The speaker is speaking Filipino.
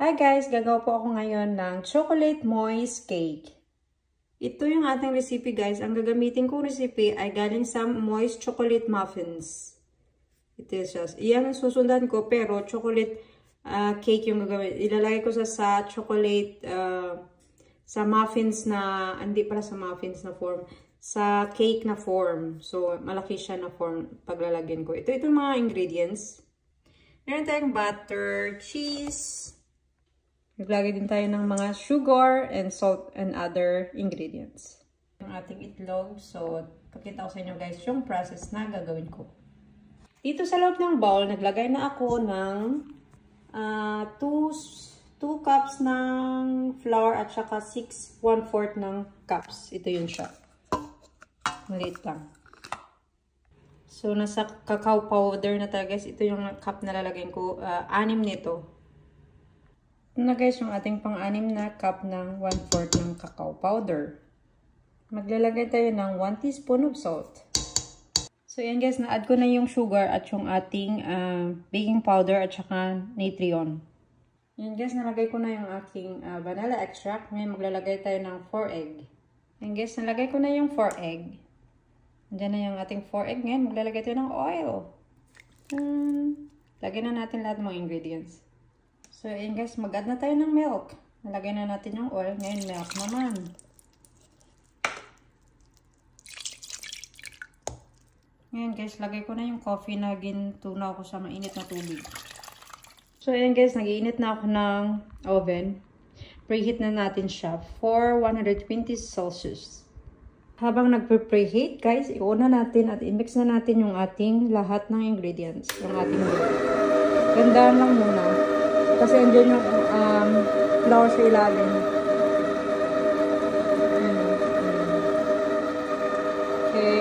Hi guys! Gagawa po ako ngayon ng chocolate moist cake. Ito yung ating recipe guys. Ang gagamitin kong recipe ay galing sa moist chocolate muffins. Ito siya. Iyan ang susundan ko pero chocolate cake yung gagawin. Ilalagay ko sa chocolate, sa muffins na, hindi pala sa muffins na form. Sa cake na form. So, malaki siya na form paglalagyan ko. Ito yung mga ingredients. Meron tayong butter, cheese. Naglagay din tayo ng mga sugar and salt and other ingredients. Yung ating itlog. So, pakita ko sa inyo guys yung process na gagawin ko. Dito sa loob ng bowl, naglagay na ako ng 2 cups ng flour at saka 1/4 ng cups. Ito yun siya. Maliit lang. So, nasa cacao powder na tayo guys. Ito yung cup na lalagyan ko. 6 nito. Ito na guys yung ating pang-6 na cup ng 1/4 ng cacao powder. Maglalagay tayo ng 1 teaspoon of salt. So yan guys, na-add ko na yung sugar at yung ating baking powder at saka natron. Yan guys, nalagay ko na yung aking vanilla extract. Ngayon maglalagay tayo ng 4 egg. Yan guys, nalagay ko na yung 4 egg. Diyan na yung ating 4 egg. Ngayon maglalagay tayo ng oil. Lagyan na natin lahat ng mga ingredients. So, ayan guys, mag-add na tayo ng milk. Nalagay na natin yung oil. Ngayon, milk naman. Ngayon guys, lagay ko na yung coffee na gintunaw ko sa mainit na tubig. So, ayan guys, nag-iinit na ako ng oven. Preheat na natin siya for 120 Celsius. Habang nagpe-preheat, guys, iuna natin at i-mix na natin yung ating lahat ng ingredients. Yung ating milk. Gandaan lang muna. Kasi andyan yung flour sa ilalim. Okay.